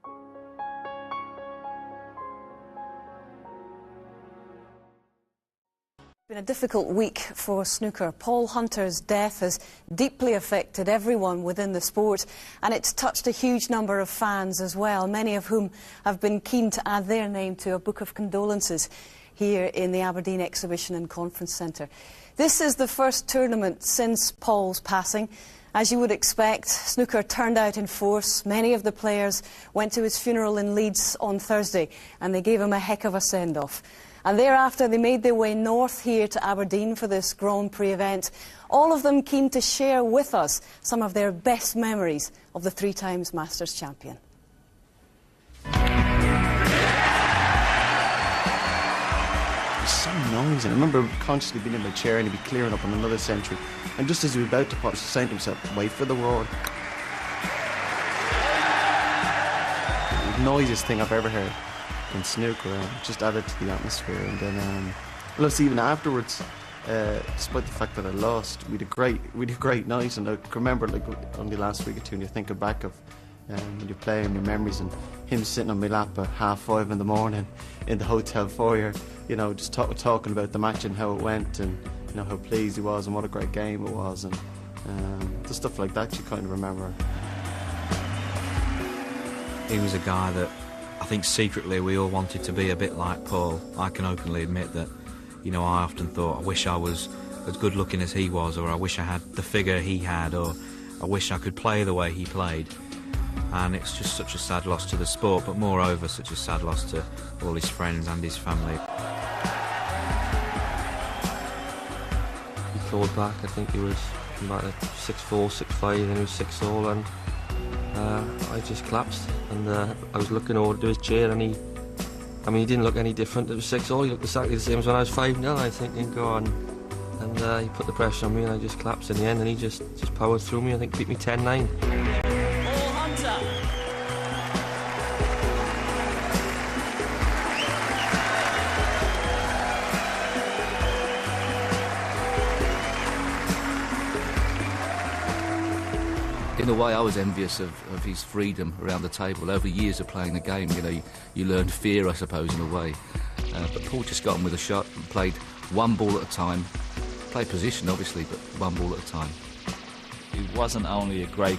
It's been a difficult week for snooker. Paul Hunter's death has deeply affected everyone within the sport, and it's touched a huge number of fans as well, many of whom have been keen to add their name to a book of condolences here in the Aberdeen Exhibition and Conference Centre. This is the first tournament since Paul's passing. As you would expect, snooker turned out in force. Many of the players went to his funeral in Leeds on Thursday, and they gave him a heck of a send-off. And thereafter they made their way north here to Aberdeen for this Grand Prix event. All of them keen to share with us some of their best memories of the 3 times Masters champion. It was so noisy. I remember consciously being in my chair and he'd be clearing up on another century. And just as he was about to pop, he was saying to himself, wait for the roar. The noisiest thing I've ever heard in snooker, just added to the atmosphere. And then plus even afterwards, despite the fact that I lost, we had a great night. And I remember, like, only last week or two, and you're thinking back of when you're playing your memories, and him sitting on my lap at 5:30 in the morning in the hotel foyer, you know, just talking about the match and how it went, and you know how pleased he was and what a great game it was, and the stuff like that you kind of remember. He was a guy that I think secretly we all wanted to be a bit like Paul. I can openly admit that, you know, I often thought, I wish I was as good looking as he was, or I wish I had the figure he had, or I wish I could play the way he played. And it's just such a sad loss to the sport, but moreover such a sad loss to all his friends and his family. He clawed back. I think he was about 6'4", 6'5", and he was 6'all", and I just collapsed. And I was looking over to his chair, and he didn't look any different. It was 6'all", he looked exactly the same as when I was 5'0". I was thinking, go on. And he put the pressure on me, and I just collapsed in the end, and he just powered through me. I think beat me 10-9. In a way, I was envious of his freedom around the table. Over years of playing the game, you know, you learned fear, I suppose, in a way. But Paul just got on with a shot and played one ball at a time. Played position, obviously, but one ball at a time. He wasn't only a great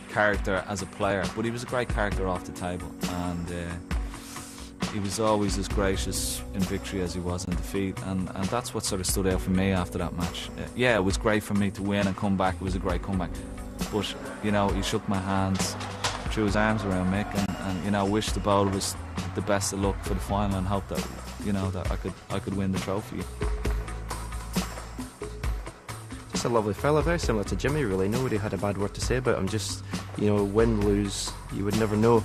character as a player, but he was a great character off the table. And he was always as gracious in victory as he was in defeat. And that's what sort of stood out for me after that match. Yeah, it was great for me to win and come back. It was a great comeback. But, you know, he shook my hands, threw his arms around Mick, and you know, wished the bowlers the best of luck for the final, and hoped that, you know, that I could win the trophy. Just a lovely fella, very similar to Jimmy, really. Nobody had a bad word to say about him. Just, you know, win, lose, you would never know.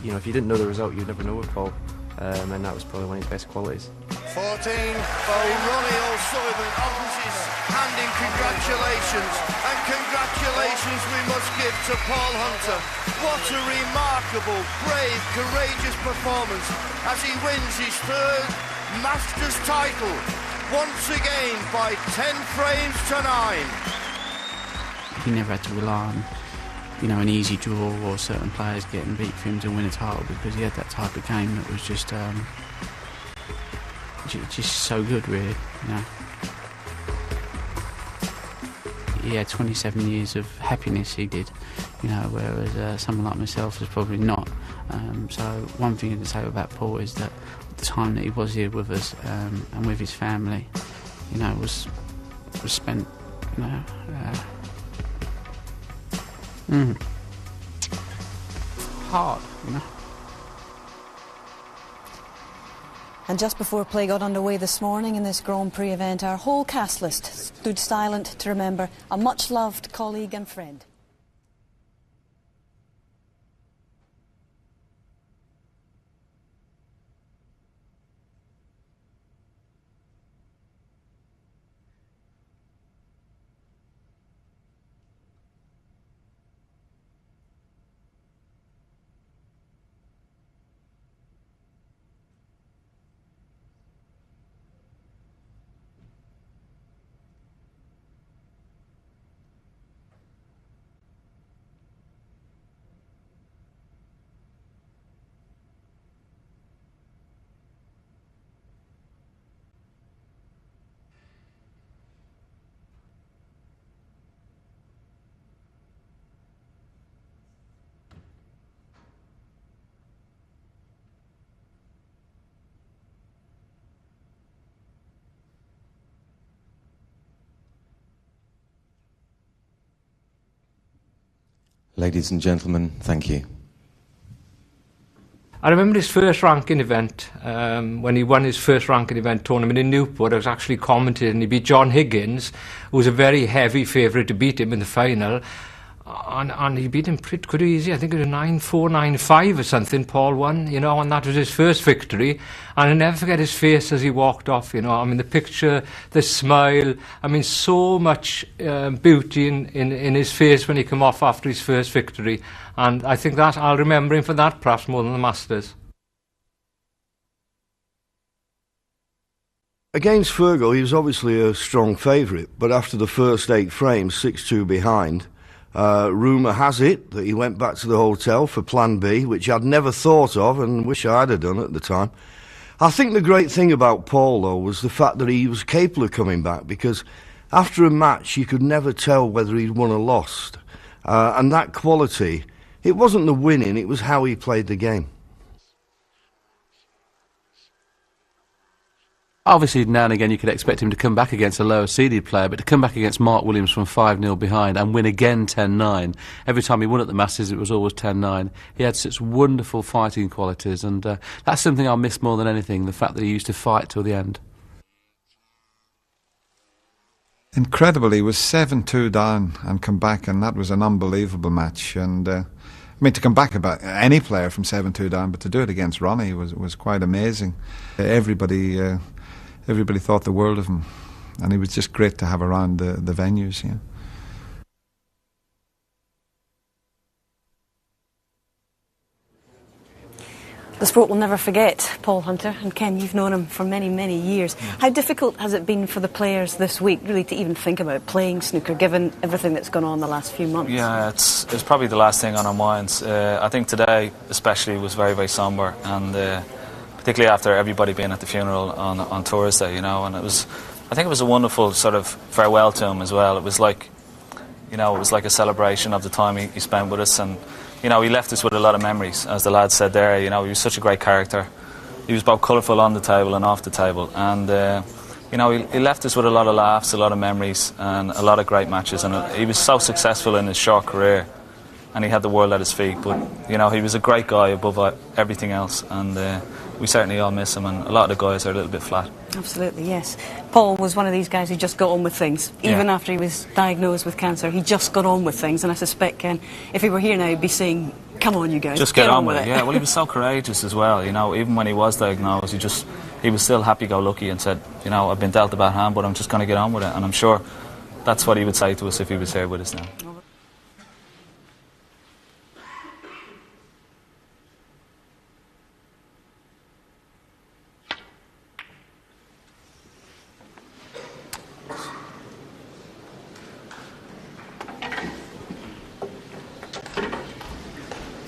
You know, if you didn't know the result, you'd never know with Paul. And that was probably one of his best qualities. 14, Ronnie O'Sullivan offers his hand in congratulations, and congratulations we must give to Paul Hunter. What a remarkable, brave, courageous performance as he wins his 3rd Masters title, once again by 10 frames to 9. He never had to rely on, you know, an easy draw or certain players getting beat for him to win a title, because he had that type of game that was just so good, really, you know. He had 27 years of happiness, he did, you know, whereas someone like myself was probably not. So one thing to say about Paul is that the time that he was here with us and with his family, you know, was spent, you know, hard, you know. And just before play got underway this morning in this Grand Prix event, our whole cast list stood silent to remember a much-loved colleague and friend. Ladies and gentlemen, thank you. I remember his first ranking event, when he won his first ranking event tournament in Newport. I was actually commentating, and he beat John Higgins, who was a very heavy favourite to beat him in the final. And he beat him pretty easy. I think it was 9-4, 9-5 or something. Paul won, you know, and that was his first victory. And I'll never forget his face as he walked off, you know. I mean, the picture, the smile. I mean, so much beauty in his face when he came off after his first victory. And I think that I'll remember him for that perhaps more than the Masters. Against Fergal, he was obviously a strong favourite, but after the first 8 frames, 6-2 behind, rumour has it that he went back to the hotel for Plan B, which I'd never thought of and wish I'd have done at the time. I think the great thing about Paul, though, was the fact that he was capable of coming back, because after a match you could never tell whether he'd won or lost. And that quality, it wasn't the winning, it was how he played the game. Obviously, now and again you could expect him to come back against a lower seeded player, but to come back against Mark Williams from 5-0 behind and win again 10-9. Every time he won at the Masters, it was always 10-9. He had such wonderful fighting qualities, and that's something I miss more than anything, the fact that he used to fight till the end. Incredible, he was 7-2 down and come back, and that was an unbelievable match. And I mean, to come back about any player from 7-2 down, but to do it against Ronnie was quite amazing. Everybody thought the world of him, and he was just great to have around the venues. Yeah. The sport will never forget Paul Hunter, and Ken, you've known him for many, many years. Yeah. How difficult has it been for the players this week, really, to even think about playing snooker, given everything that's gone on the last few months? Yeah, it's probably the last thing on our minds. I think today, especially, was very, very sombre, and particularly after everybody being at the funeral on Thursday, you know, and I think it was a wonderful sort of farewell to him as well. It was like, you know, it was like a celebration of the time he spent with us, and, you know, he left us with a lot of memories, as the lad said there. You know, he was such a great character. He was both colourful on the table and off the table, and, you know, he left us with a lot of laughs, a lot of memories, and a lot of great matches, and he was so successful in his short career, and he had the world at his feet, but, you know, he was a great guy above everything else, and we certainly all miss him, and a lot of the guys are a little bit flat. Absolutely, yes. Paul was one of these guys who just got on with things. Even after he was diagnosed with cancer, he just got on with things, and I suspect, Ken, if he were here now, he'd be saying, come on, you guys, just get on with it. Yeah, well, he was so courageous as well, you know, even when he was diagnosed, he was still happy-go-lucky and said, you know, I've been dealt a bad hand, but I'm just going to get on with it, and I'm sure that's what he would say to us if he was here with us now.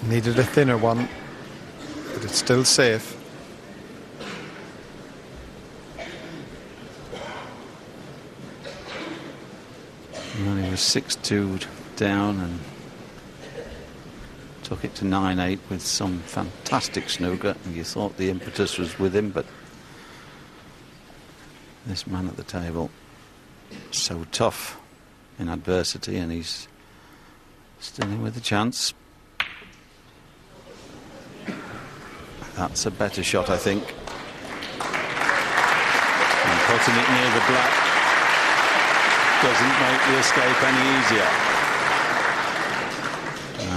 Needed a thinner one, but it's still safe. Well, he was 6-2 down and took it to 9-8 with some fantastic snooker, and you thought the impetus was with him, but this man at the table, so tough in adversity, and he's still in with a chance. That's a better shot, I think. And putting it near the black doesn't make the escape any easier.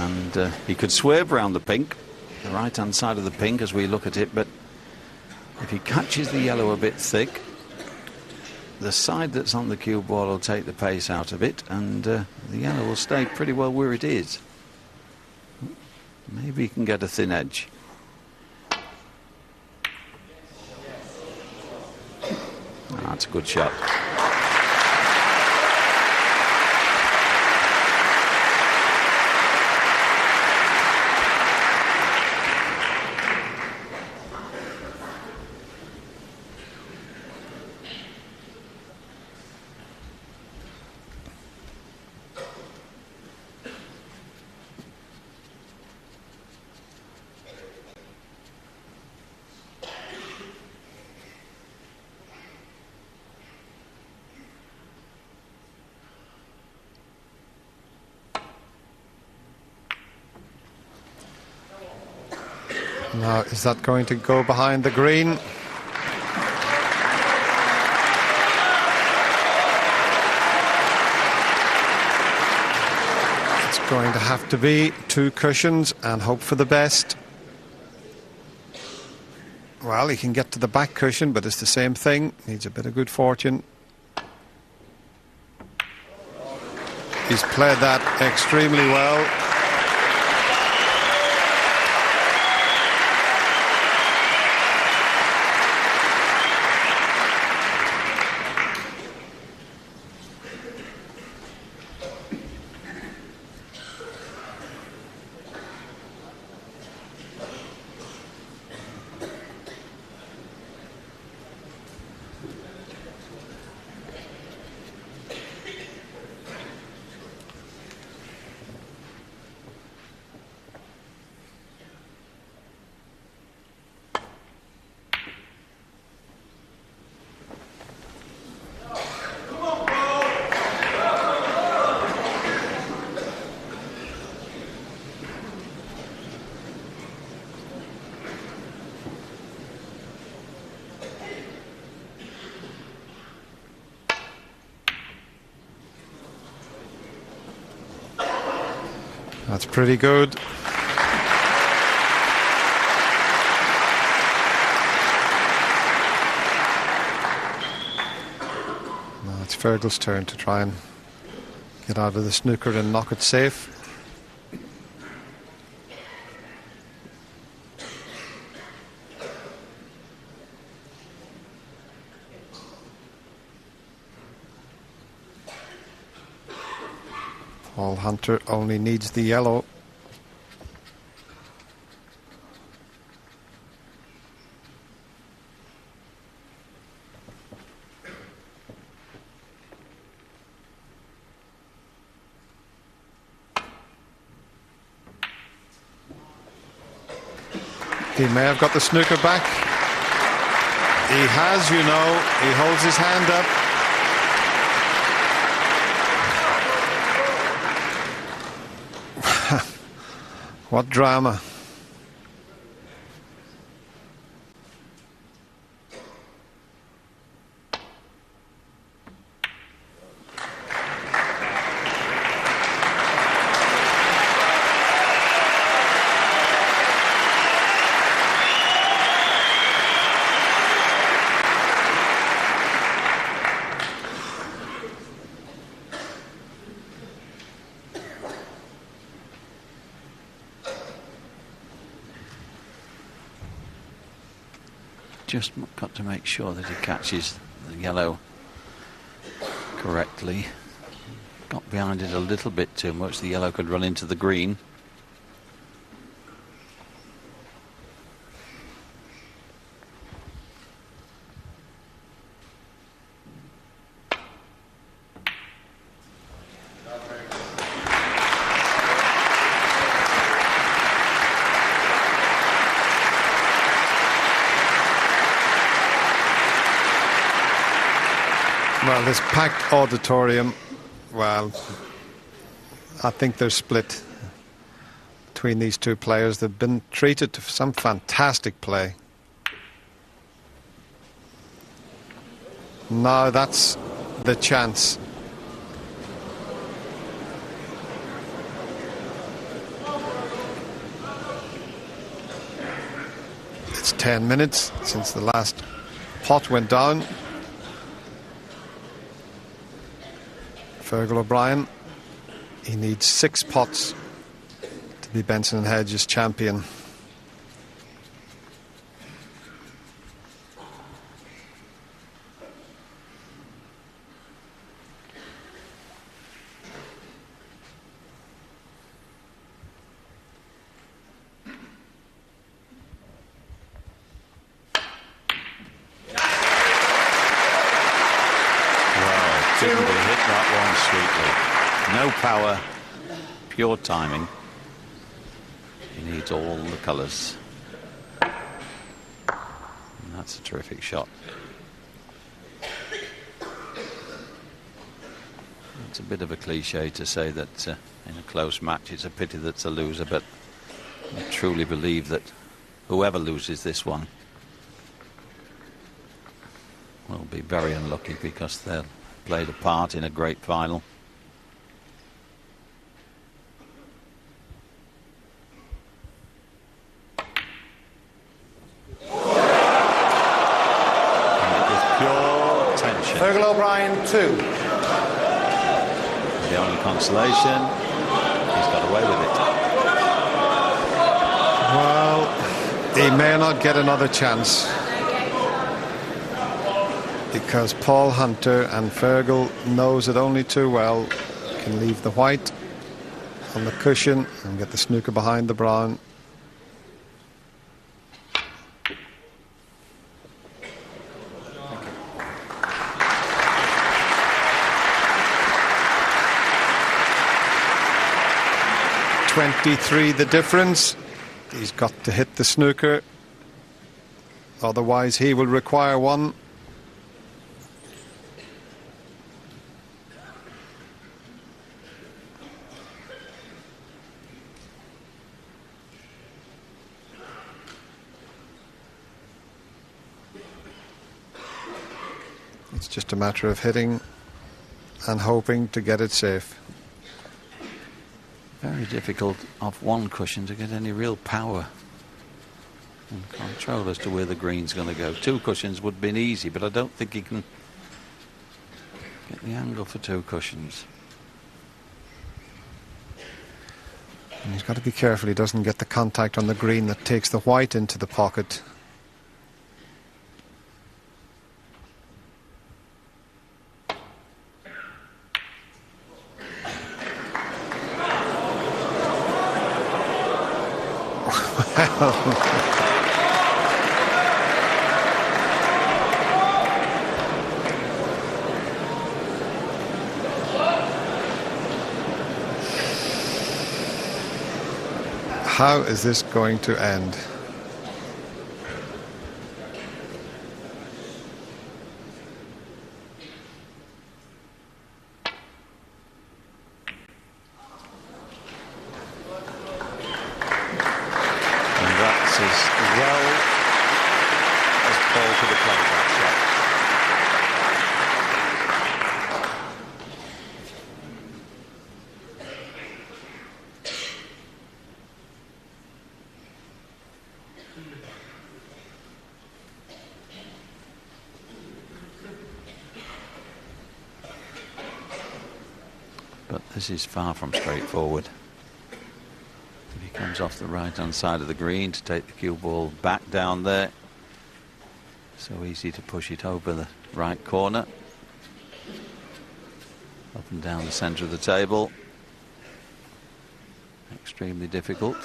And he could swerve around the pink, the right-hand side of the pink as we look at it, but if he catches the yellow a bit thick, the side that's on the cue ball will take the pace out of it, and the yellow will stay pretty well where it is. Maybe he can get a thin edge. That's a good shot. Now, is that going to go behind the green? It's going to have to be 2 cushions and hope for the best. Well, he can get to the back cushion, but it's the same thing. Needs a bit of good fortune. He's played that extremely well. That's pretty good. Now it's Fergal's turn to try and get out of the snooker and knock it safe. Paul Hunter only needs the yellow. He may have got the snooker back. He has, you know. He holds his hand up. What drama. Just got to make sure that he catches the yellow correctly. Got behind it a little bit too much. The yellow could run into the green. Well, this packed auditorium, well, I think they're split between these two players. They've been treated to some fantastic play. Now that's the chance. It's 10 minutes since the last pot went down. Fergal O'Brien, he needs 6 pots to be Benson and Hedges champion. No power, pure timing. He needs all the colours. And that's a terrific shot. It's a bit of a cliche to say that in a close match it's a pity that's a loser, but I truly believe that whoever loses this one will be very unlucky, because they'll played a part in a great final. Fergal O'Brien 2. The only consolation, he's got away with it. Well, he may not get another chance, because Paul Hunter and Fergal knows it only too well. Can leave the white on the cushion and get the snooker behind the brown. .23 the difference. He's got to hit the snooker, otherwise he will require one. It's just a matter of hitting and hoping to get it safe. Very difficult off one cushion to get any real power and control as to where the green's going to go. Two cushions would have been easy, but I don't think he can get the angle for two cushions. And he's got to be careful he doesn't get the contact on the green that takes the white into the pocket. How is this going to end? But this is far from straightforward. If he comes off the right-hand side of the green to take the cue ball back down there, so easy to push it over the right corner, up and down the centre of the table. Extremely difficult.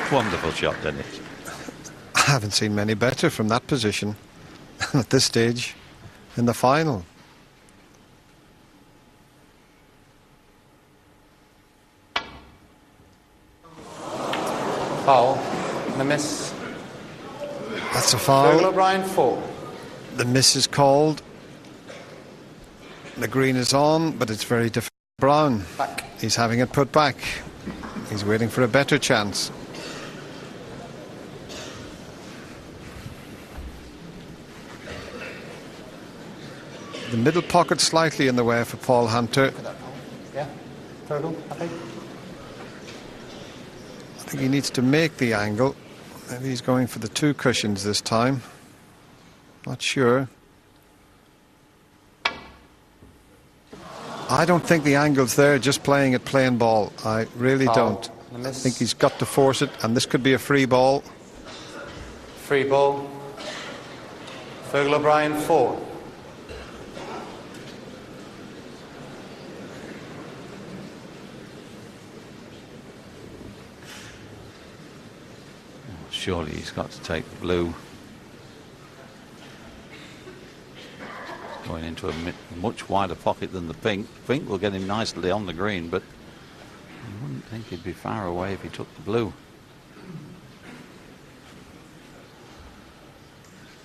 Wonderful shot, Dennis. I haven't seen many better from that position at this stage in the final. Foul and a miss. That's a foul. Fergal O'Brien 4. The miss is called. The green is on, but it's very difficult. Brown. Back. He's having it put back. He's waiting for a better chance. The middle pocket slightly in the way for Paul Hunter. Yeah, Fergal, I think he needs to make the angle. Maybe he's going for the two cushions this time. Not sure. I don't think the angle's there, just playing it plain ball. I really don't. I think he's got to force it, and this could be a free ball. Free ball. Fergal O'Brien 4. Surely he's got to take the blue. Going into a much wider pocket than the pink. Pink will get him nicely on the green, but I think he'd be far away if he took the blue.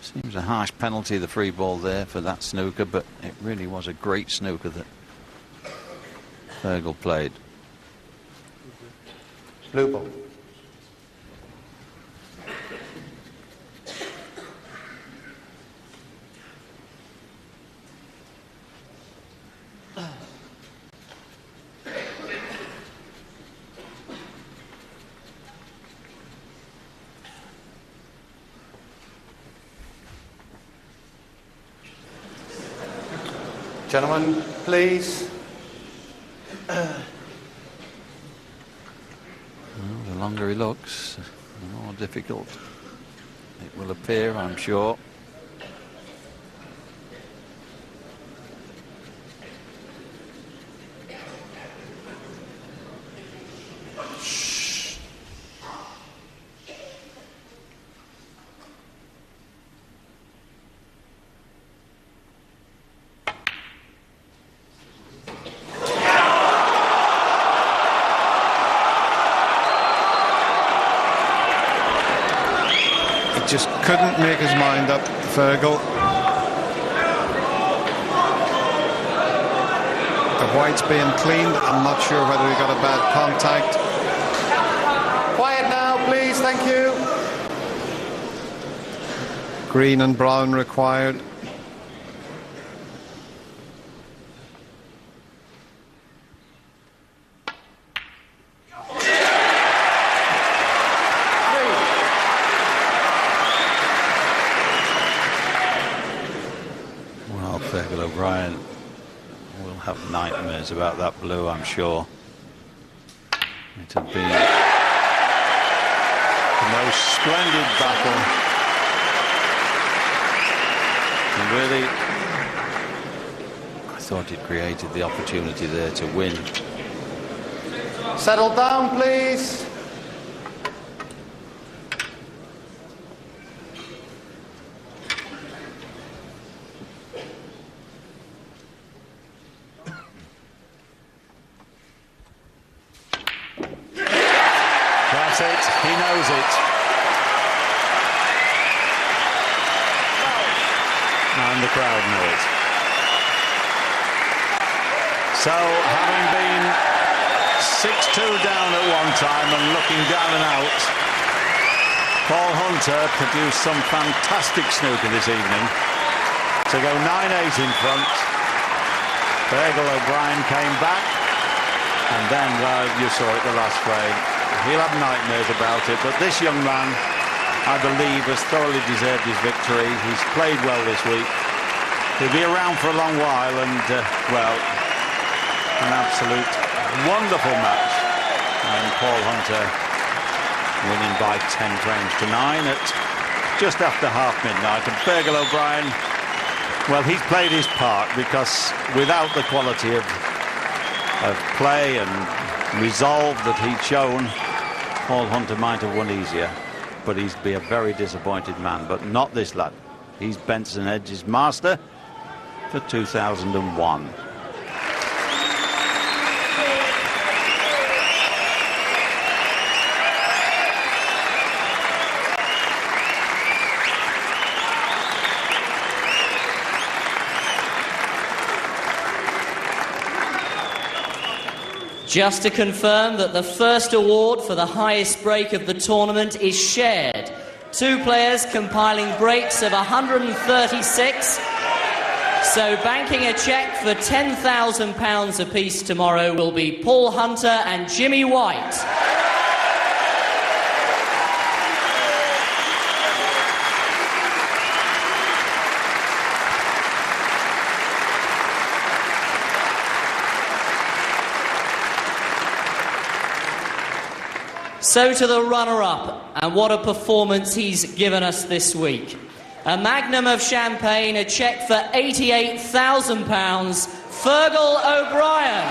Seems a harsh penalty, the free ball there for that snooker, but it really was a great snooker that Fergal played. Blue ball. Gentlemen, please. Well, the longer he looks, the more difficult it will appear, I'm sure. Just couldn't make his mind up, Fergal. The white's being cleaned. I'm not sure whether he got a bad contact. Quiet now, please. Thank you. Green and brown required. O'Brien will have nightmares about that blue, I'm sure. It had been the most splendid battle. And really, I thought it created the opportunity there to win. Settle down, please. He knows it. And the crowd know it. So, having been 6-2 down at one time and looking down and out, Paul Hunter produced some fantastic snooker this evening to go 9-8 in front. Fergal O'Brien came back, and then, well, you saw it the last frame. He'll have nightmares about it, but this young man, I believe, has thoroughly deserved his victory. He's played well this week. He'll be around for a long while, and, well, an absolute wonderful match. And Paul Hunter winning by 10 frames to 9 at just after half midnight. And Fergal O'Brien, well, he's played his part, because without the quality of play and resolve that he'd shown, Paul Hunter might have won easier, but he'd be a very disappointed man. But not this lad. He's Benson Edge's master for 2001. Just to confirm that the first award for the highest break of the tournament is shared. Two players compiling breaks of 136. So banking a cheque for £10,000 apiece tomorrow will be Paul Hunter and Jimmy White. So to the runner-up, and what a performance he's given us this week. A magnum of champagne, a cheque for £88,000, Fergal O'Brien.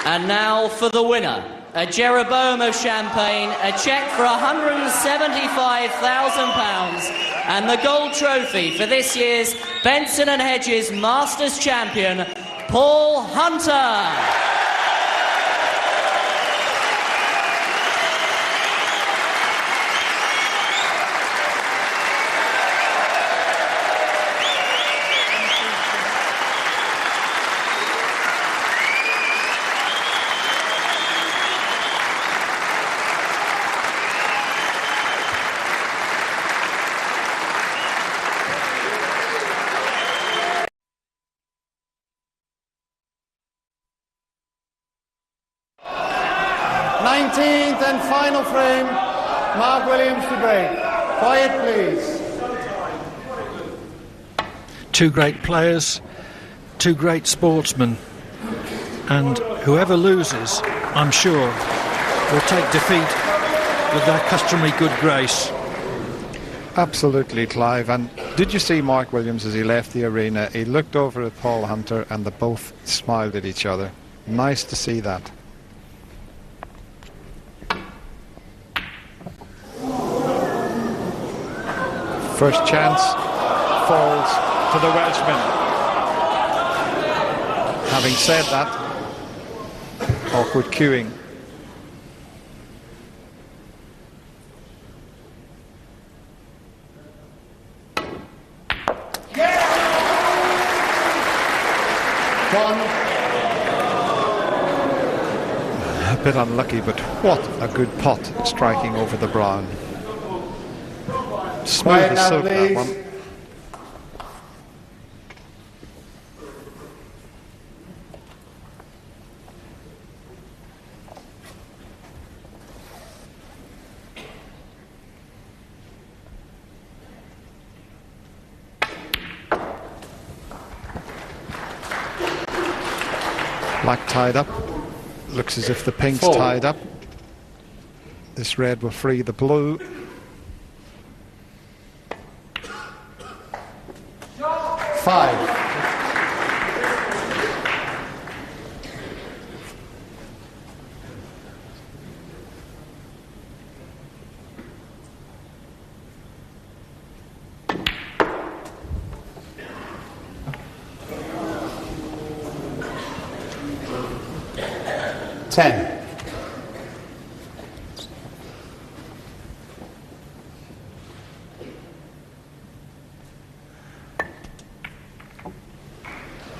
And now for the winner, a Jeroboam of Champagne, a cheque for £175,000 and the gold trophy for this year's Benson & Hedges Masters champion, Paul Hunter. 19th and final frame, Mark Williams to break. Quiet, please. Two great players, two great sportsmen, and whoever loses, I'm sure, will take defeat with their customary good grace. Absolutely, Clive. And did you see Mark Williams as he left the arena? He looked over at Paul Hunter and they both smiled at each other. Nice to see that. First chance falls to the Welshman. Having said that, awkward cueing. A bit unlucky, but what a good pot striking over the brown. Smooth as silk, that one. Black tied up. Looks as if the pink's tied up. This red will free the blue. Five. Ten.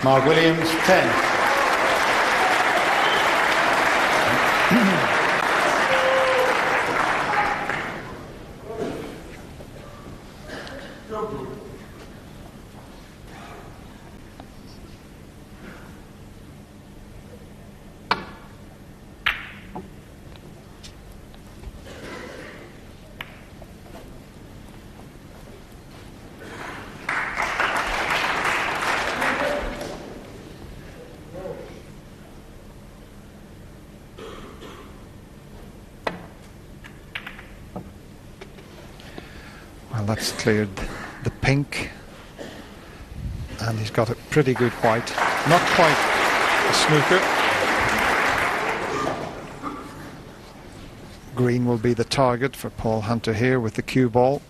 Mark Williams, 10. Well, that's cleared the pink, and he's got a pretty good white. Not quite a snooker. Green will be the target for Paul Hunter here with the cue ball.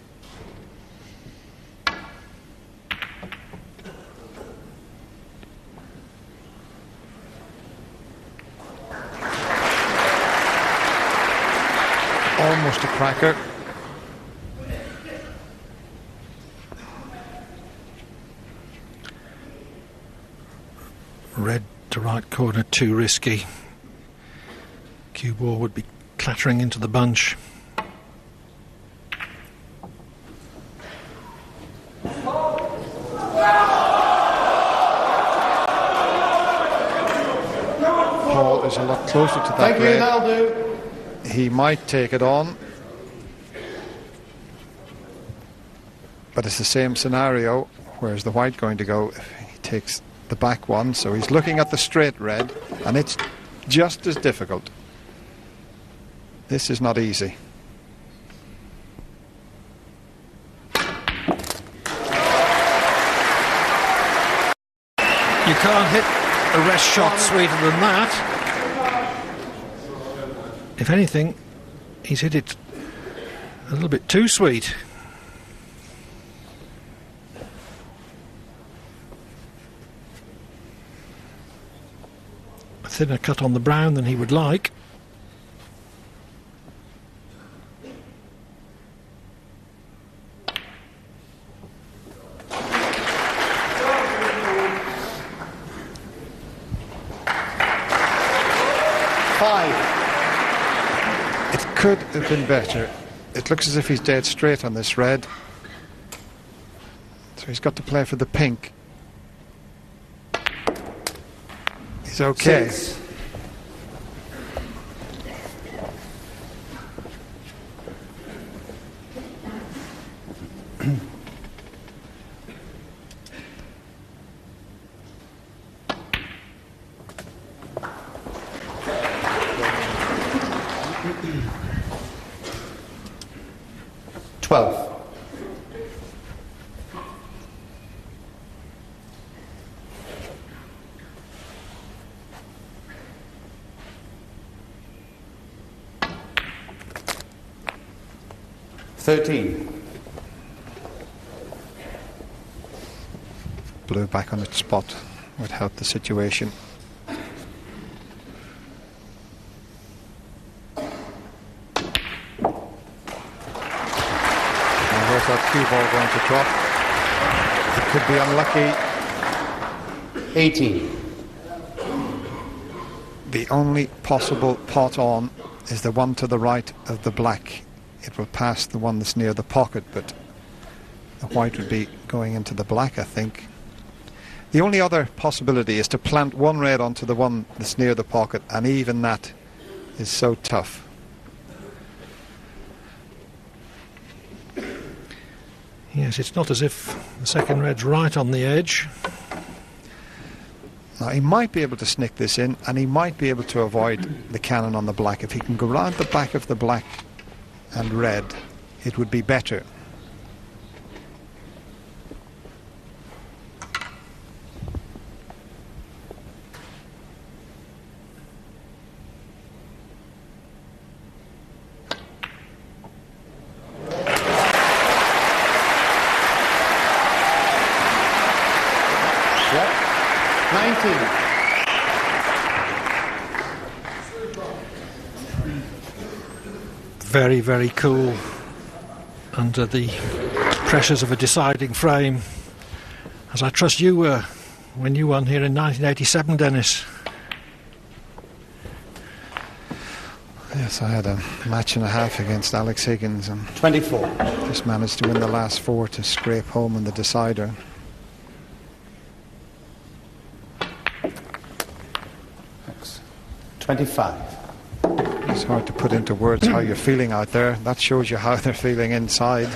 Almost a cracker. Red to right corner, too risky. Cue ball would be clattering into the bunch. Paul is a lot closer to that. Thank you, red. that'll do. He might take it on, but it's the same scenario. Where's the white going to go if he takes the back one? So he's looking at the straight red, and it's just as difficult. This is not easy. You can't hit a rest shot sweeter than that. if anything, he's hit it a little bit too sweet. A thinner cut on the brown than he would like. Could have been better. It looks as if he's dead straight on this red. So he's got to play for the pink. He's okay. 6. Blue back on its spot would help the situation. Where's that cue ball going to drop? It could be unlucky. 18. The only possible pot on is the one to the right of the black. It will pass the one that's near the pocket, but the white would be going into the black, I think. The only other possibility is to plant one red onto the one that's near the pocket, and even that is so tough. Yes, it's not as if the second red's right on the edge. Now, he might be able to snick this in, and he might be able to avoid the cannon on the black. If he can go round the back of the black and red, it would be better. Yep. 19. Very, very cool under the pressures of a deciding frame, as I trust you were when you won here in 1987, Dennis. Yes, I had a match and a half against Alex Higgins and 24. Just managed to win the last 4 to scrape home in the decider. Thanks. 25. It's hard to put into words how you're feeling out there. That shows you how they're feeling inside.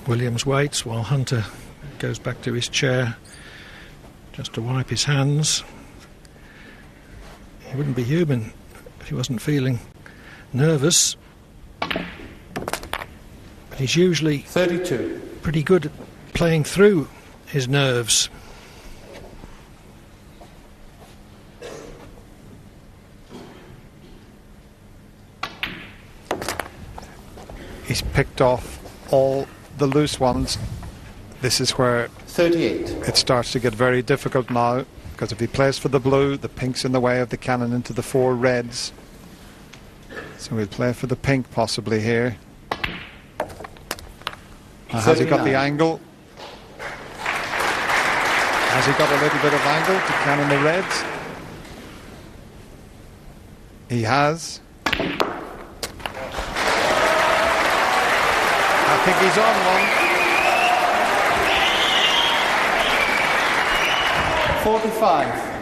Williams waits while Hunter goes back to his chair just to wipe his hands. He wouldn't be human if he wasn't feeling nervous. But he's usually 32. Pretty good at playing through his nerves. He's picked off all the loose ones. This is where 38. It starts to get very difficult now, because if he plays for the blue, the pink's in the way of the cannon into the 4 reds. So he'll play for the pink possibly here. Has he got the angle? Has he got a little bit of angle to cannon the reds? He has. I think he's on one. 45.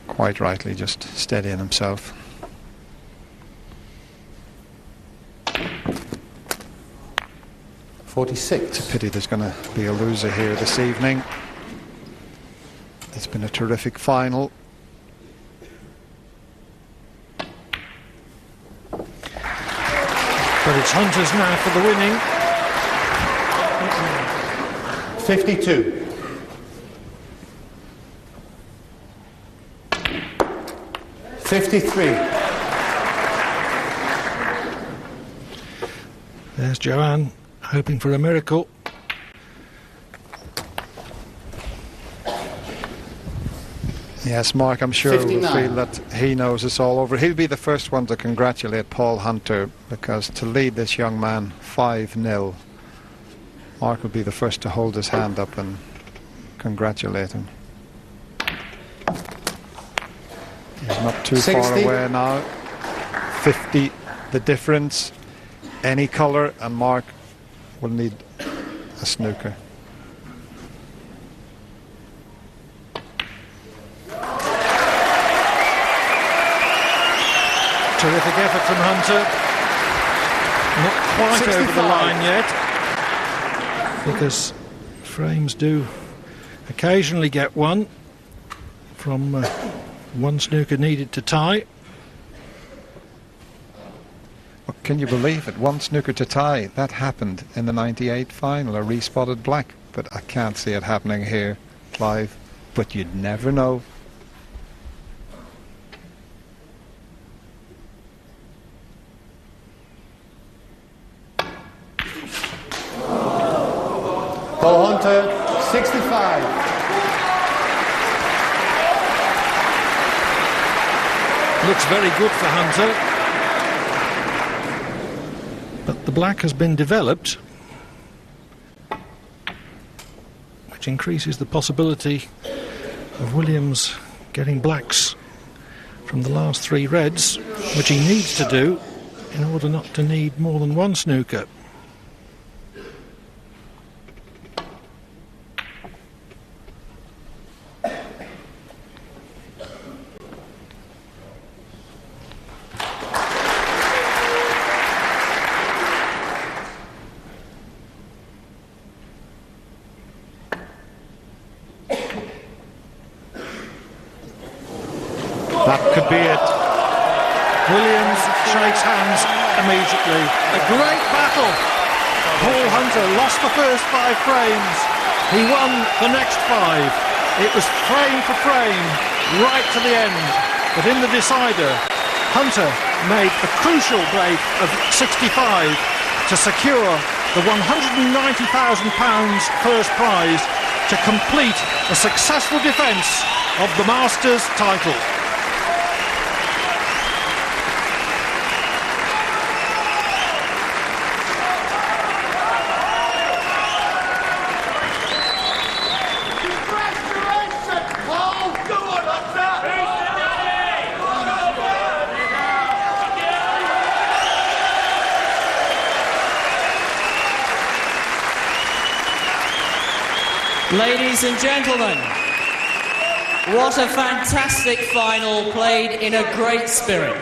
Quite rightly, just steadying himself. 46. It's a pity there's going to be a loser here this evening. It's been a terrific final. But it's Hunter's now for the winning. 52. 53. There's Joanne hoping for a miracle. Yes, Mark, I'm sure 59. will feel that he knows it's all over. He'll be the first one to congratulate Paul Hunter, because to lead this young man 5-0, Mark will be the first to hold his hand up and congratulate him. He's not too 60. far away now. 50 the difference. Any colour and Mark will need a snooker. Terrific effort from Hunter. Not quite 65. over the line yet, because frames do occasionally get one from one snooker needed to tie. Well, can you believe it? One snooker to tie. That happened in the 98 final, a respotted black. But I can't see it happening here, Clive. But you'd never know. Paul Hunter, 65. Looks very good for Hunter. But the black has been developed, which increases the possibility of Williams getting blacks from the last three reds, which he needs to do in order not to need more than one snooker. That could be it. Williams shakes hands immediately. A great battle. Paul Hunter lost the first 5 frames. He won the next 5. It was frame for frame, right to the end. But in the decider, Hunter made a crucial break of 65 to secure the £190,000 first prize to complete a successful defence of the Masters title. Ladies and gentlemen, what a fantastic final played in a great spirit.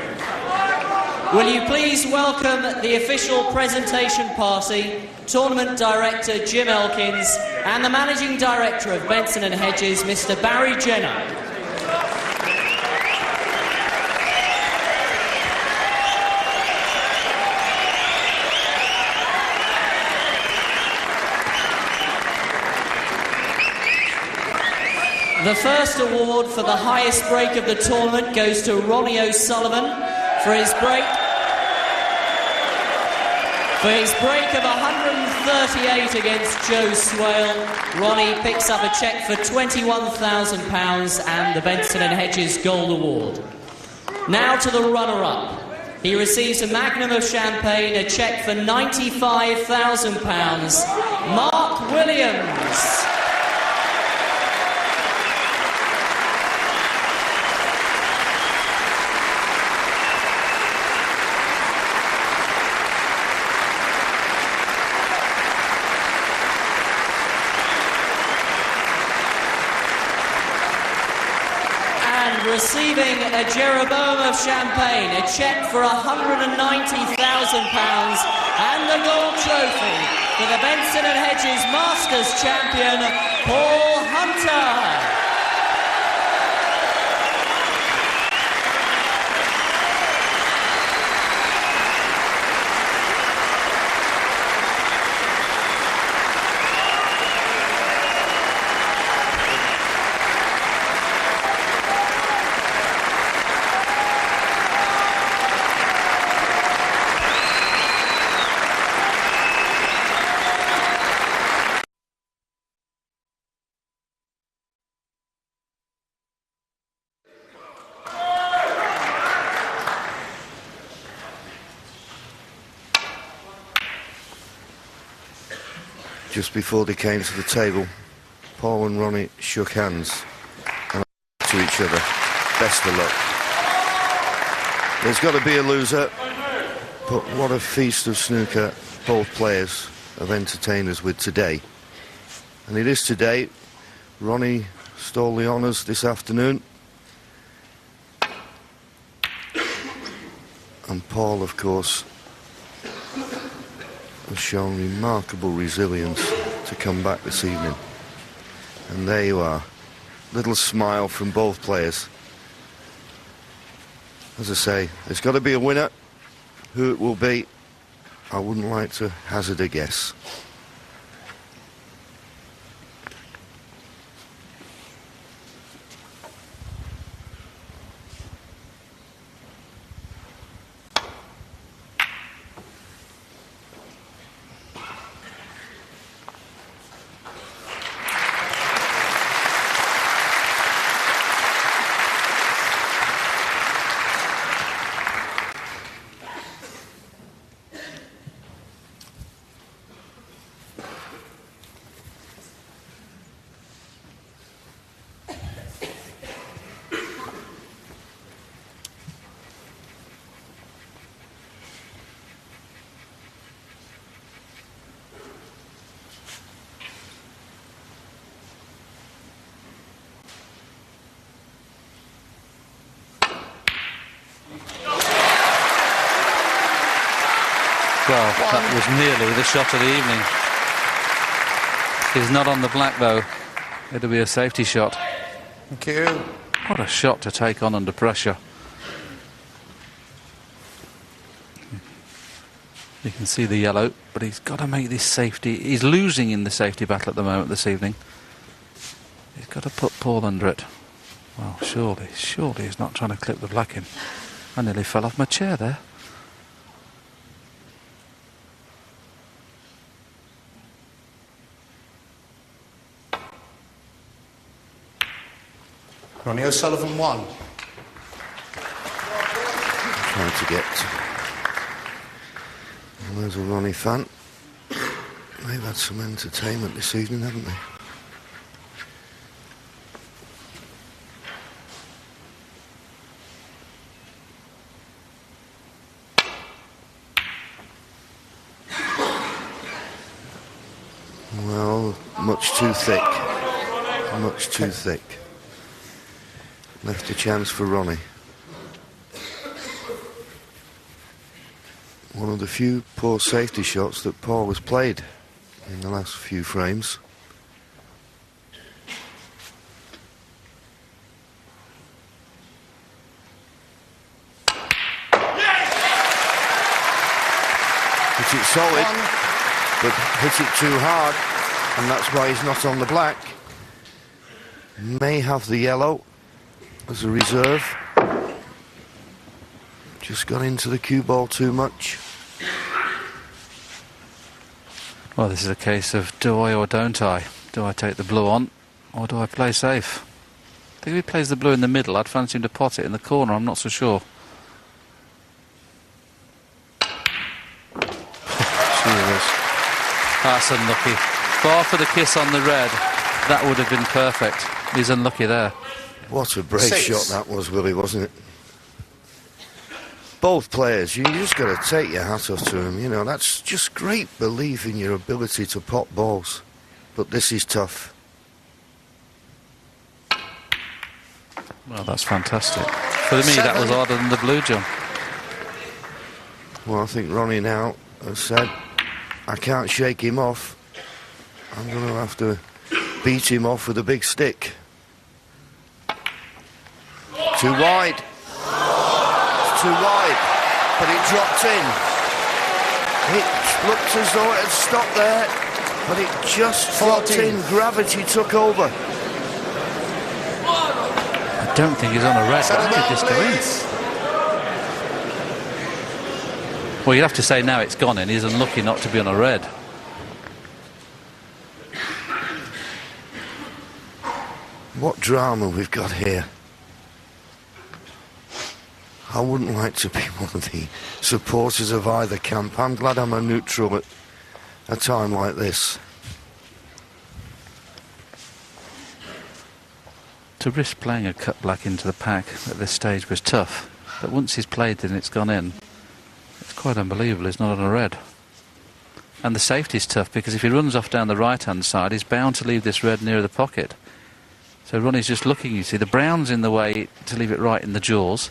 Will you please welcome the official presentation party, Tournament Director Jim Elkins, and the Managing Director of Benson & Hedges, Mr. Barry Jenner. The first award for the highest break of the tournament goes to Ronnie O'Sullivan for his break of 138 against Joe Swale. Ronnie picks up a cheque for £21,000 and the Benson & Hedges Gold Award. Now to the runner-up. He receives a magnum of champagne, a cheque for £95,000. Mark Williams. Receiving a Jeroboam of champagne, a cheque for £190,000 and the gold trophy for the Benson and Hedges Masters champion, Paul Hunter. Just before they came to the table, Paul and Ronnie shook hands and to each other. Best of luck. There's got to be a loser, but what a feast of snooker both players have entertained us with today. And it is today. Ronnie stole the honours this afternoon. And Paul, of course, has shown remarkable resilience to come back this evening. And there you are. Little smile from both players. As I say, there's got to be a winner. Who it will be, I wouldn't like to hazard a guess. Well, that was nearly the shot of the evening. He's not on the black, though. It'll be a safety shot. Thank you. What a shot to take on under pressure. You can see the yellow, but he's got to make this safety. He's losing in the safety battle at the moment this evening. He's got to put Paul under it. Well, surely he's not trying to clip the black in. I nearly fell off my chair there. Ronnie O'Sullivan won. Trying to get... Well, there's a Ronnie fan. They've had some entertainment this evening, haven't they? Well, much too thick. Much too thick. Left a chance for Ronnie. One of the few poor safety shots that Paul has played in the last few frames. Hit it solid, but hit it too hard, and that's why he's not on the black. May have the yellow as a reserve. Just got into the cue ball too much. Well, this is a case of do I or don't I? Do I take the blue on or do I play safe? I think if he plays the blue in the middle, I'd fancy him to pot it in the corner. I'm not so sure. That's unlucky. Bar for the kiss on the red. That would have been perfect. He's unlucky there. What a brave shot that was, Willie, wasn't it? Both players, you just got to take your hat off to them. You know, that's just great belief in your ability to pot balls. But this is tough. Well, that's fantastic. For me, that was harder than the blue jump. Well, I think Ronnie now has said I can't shake him off. I'm going to have to beat him off with a big stick. Too wide. It's too wide, but it dropped in. It looked as though it had stopped there, but it just dropped in. Gravity took over. I don't think he's on a red. How did this go in? Well, you'd have to say now it's gone in. He's unlucky not to be on a red. What drama we've got here. I wouldn't like to be one of the supporters of either camp. I'm glad I'm a neutral at a time like this. To risk playing a cut black into the pack at this stage was tough, but once he's played and it's gone in, it's quite unbelievable he's not on a red. And the safety's tough because if he runs off down the right-hand side, he's bound to leave this red near the pocket. So Ronnie's just looking, you see, the brown's in the way to leave it right in the jaws.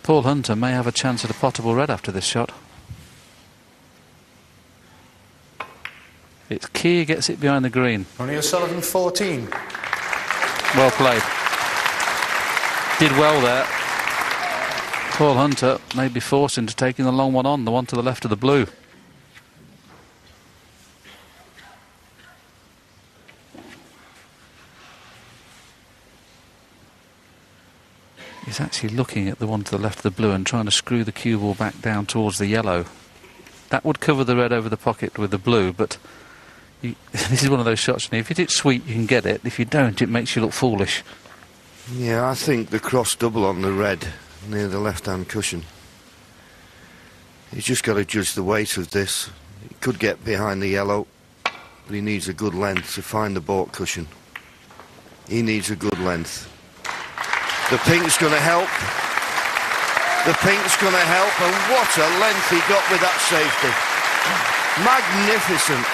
Paul Hunter may have a chance at a potable red after this shot. It's Keir gets it behind the green. Ronnie O'Sullivan, 14. Well played. Did well there. Paul Hunter may be forced into taking the long one on, the one to the left of the blue. He's actually looking at the one to the left of the blue and trying to screw the cue ball back down towards the yellow. That would cover the red over the pocket with the blue, but this is one of those shots, and if you hit it sweet you can get it. If you don't, it makes you look foolish. Yeah, I think the cross double on the red near the left-hand cushion. He's just got to judge the weight of this. He could get behind the yellow, but he needs a good length to find the baulk cushion. He needs a good length. The pink's going to help. The pink's going to help, and what a length he got with that safety. Magnificent.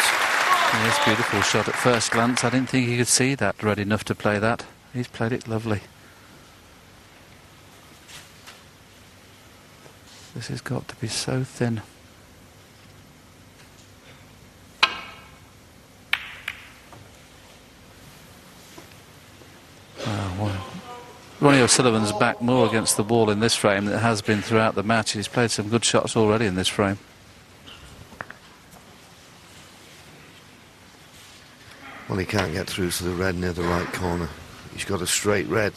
Yes, beautiful shot at first glance. I didn't think he could see that red enough to play that. He's played it lovely. This has got to be so thin. Ronnie O'Sullivan's back more against the wall in this frame than it has been throughout the match. He's played some good shots already in this frame. Well, he can't get through to the red near the right corner. He's got a straight red.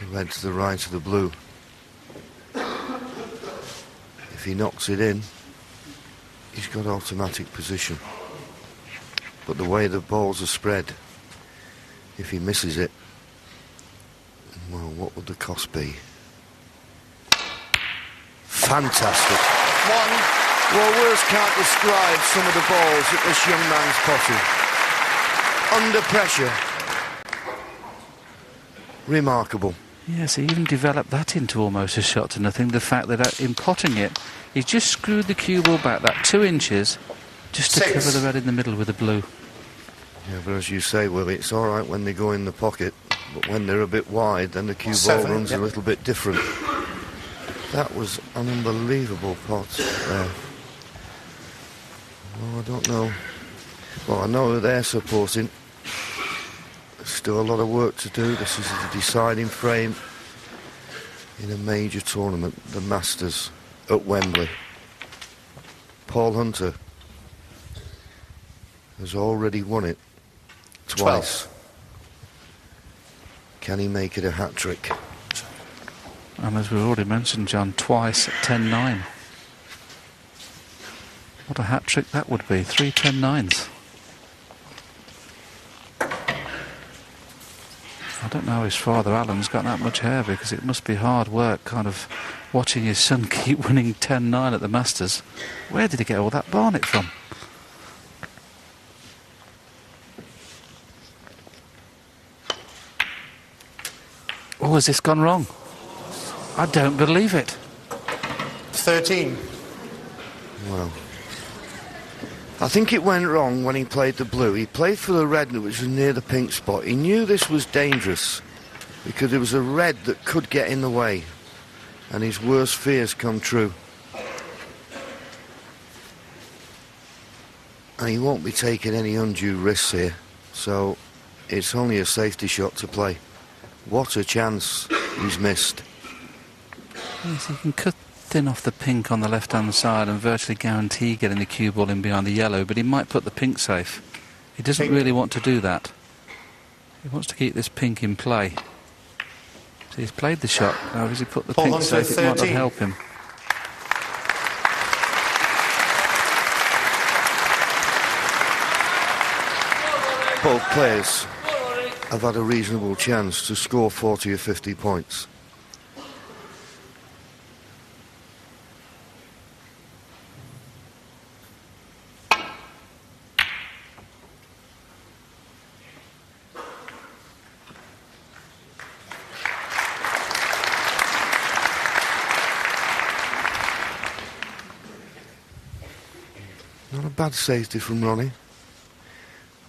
The red to the right of the blue. If he knocks it in, he's got automatic position. But the way the balls are spread, if he misses it, well, what would the cost be? Fantastic. Well, words can't describe some of the balls that this young man's potting. Under pressure. Remarkable. Yes, he even developed that into almost a shot to nothing. The fact that in potting it, he just screwed the cue ball back that 2 inches just to cover the red in the middle with the blue. Yeah, but as you say, Willie, it's all right when they go in the pocket, but when they're a bit wide, then the cue ball runs a little bit different. That was an unbelievable pot there. Oh, I don't know. Well, I know who they're supporting. There's still a lot of work to do. This is the deciding frame in a major tournament, the Masters at Wembley. Paul Hunter has already won it twice. 12. Can he make it a hat-trick? And as we've already mentioned, John, twice at 10-9. What a hat-trick that would be, 3 10-9s. I don't know how his father Alan's got that much hair, because it must be hard work kind of watching his son keep winning 10-9 at the Masters. Where did he get all that barnet from? Oh, has this gone wrong? I don't believe it. 13. Well, I think it went wrong when he played the blue. He played for the red, which was near the pink spot. He knew this was dangerous because there was a red that could get in the way, and his worst fears come true. And he won't be taking any undue risks here, so it's only a safety shot to play. What a chance he's missed. Yes, he can cut thin off the pink on the left-hand side and virtually guarantee getting the cue ball in behind the yellow, but he might put the pink safe. He doesn't really want to do that. He wants to keep this pink in play. So he's played the shot. Now, as he put the pink safe, it might not help him. Both players have had a reasonable chance to score 40 or 50 points. Not a bad safety from Ronnie.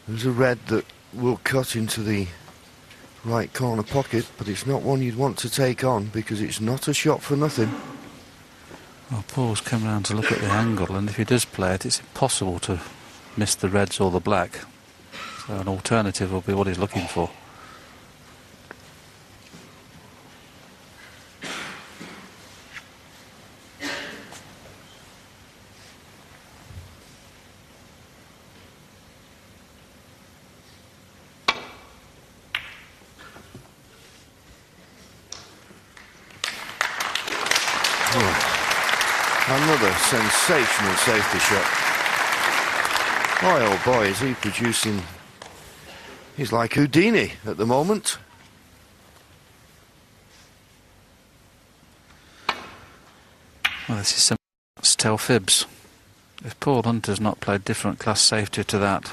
There's a red that will cut into the right corner pocket, but it's not one you'd want to take on because it's not a shot for nothing. Well, Paul's come round to look at the angle, and if he does play it, it's impossible to miss the reds or the black. So an alternative will be what he's looking for. Another sensational safety shot. Boy, oh boy, is he producing... He's like Houdini at the moment. Well, this is some tell fibs. If Paul Hunter's not played different class safety to that,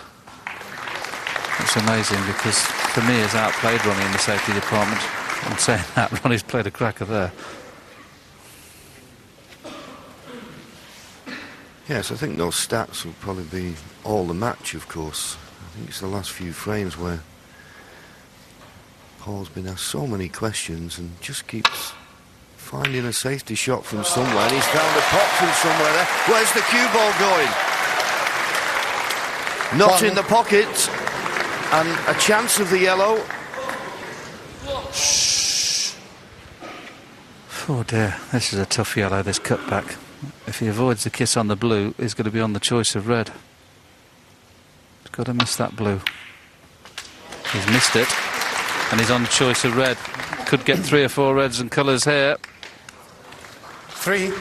it's amazing, because for me, he's outplayed Ronnie in the safety department. I'm saying that, Ronnie's played a cracker there. Yes, I think those stats will probably be all the match, of course. I think it's the last few frames where Paul's been asked so many questions and just keeps finding a safety shot from somewhere. And he's found a pop from somewhere there. Where's the cue ball going? Not in the pocket. And a chance of the yellow. Oh dear, this is a tough yellow, this cutback. If he avoids the kiss on the blue, he's going to be on the choice of red. He's got to miss that blue. He's missed it, and he's on the choice of red. Could get 3 or 4 reds and colours here. 3.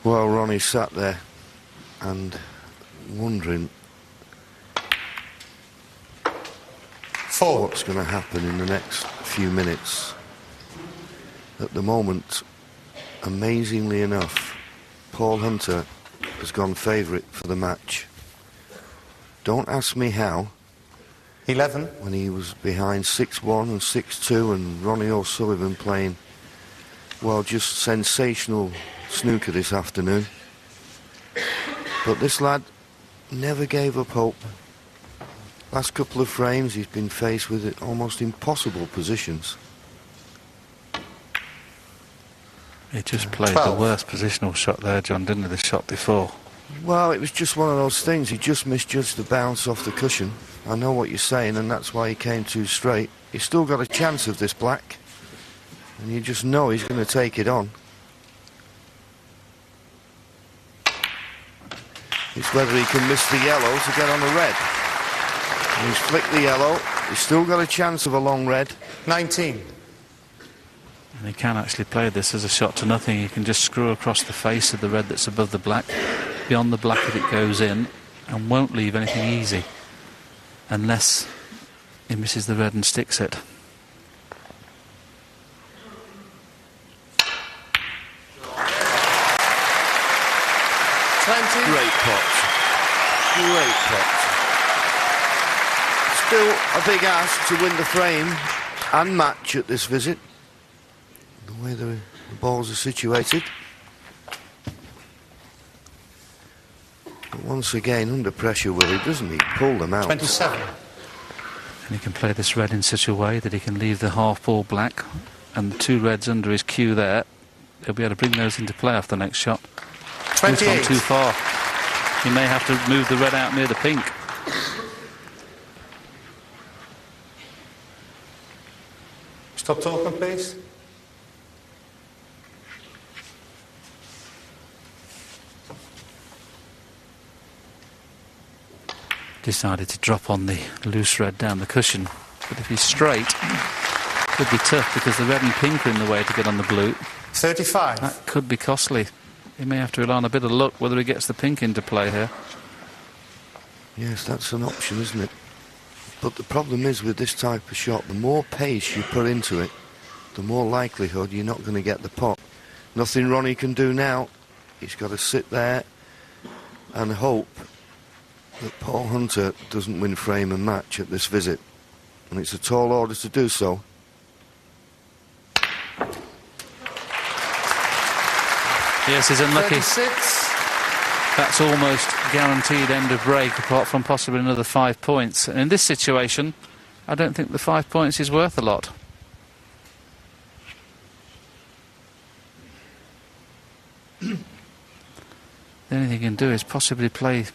Well, Ronnie sat there and wondering what's going to happen in the next few minutes. At the moment, amazingly enough, Paul Hunter has gone favourite for the match. Don't ask me how. 11. When he was behind 6-1 and 6-2, and Ronnie O'Sullivan playing, well, just sensational snooker this afternoon. But this lad never gave up hope. Last couple of frames he's been faced with almost impossible positions. He just played 12. The worst positional shot there, John, didn't he, the shot before? Well, it was just one of those things. He just misjudged the bounce off the cushion. I know what you're saying, and that's why he came too straight. He's still got a chance of this black, and you just know he's going to take it on. It's whether he can miss the yellow to get on the red. And he's flicked the yellow. He's still got a chance of a long red. 19. And he can actually play this as a shot to nothing. He can just screw across the face of the red that's above the black, beyond the black if it goes in, and won't leave anything easy unless he misses the red and sticks it. Great pot. Great pot. Still a big ask to win the frame and match at this visit, the way the balls are situated. But once again, under pressure, Willie, doesn't he? Pull them out. 27. And he can play this red in such a way that he can leave the half ball black and the 2 reds under his cue there. He'll be able to bring those into play off the next shot. 28. He's gone too far. He may have to move the red out near the pink. Stop talking, please. Decided to drop on the loose red down the cushion. But if he's straight, could be tough because the red and pink are in the way to get on the blue. 35. That could be costly. He may have to rely on a bit of luck whether he gets the pink into play here. Yes, that's an option, isn't it? But the problem is with this type of shot, the more pace you put into it, the more likelihood you're not going to get the pot. Nothing Ronnie can do now. He's got to sit there and hope that Paul Hunter doesn't win frame and match at this visit. And it's a tall order to do so. Yes, he's unlucky. 36. That's almost guaranteed end of break, apart from possibly another 5 points. And in this situation, I don't think the 5 points is worth a lot. The only thing he can do is possibly play,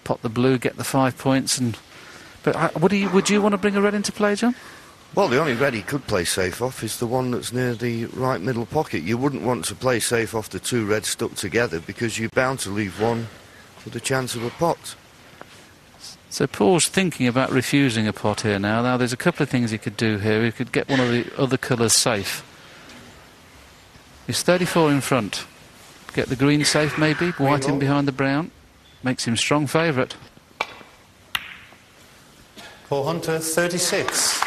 pot the blue, get the 5 points, and. But would you want to bring a red into play, John? Well, the only red he could play safe off is the one that's near the right middle pocket. You wouldn't want to play safe off the 2 reds stuck together because you're bound to leave one with a chance of a pot. So Paul's thinking about refusing a pot here now. Now, there's a couple of things he could do here. He could get one of the other colours safe. He's 34 in front. Get the green safe, maybe. White in behind the brown. Makes him strong favourite. Paul Hunter, 36.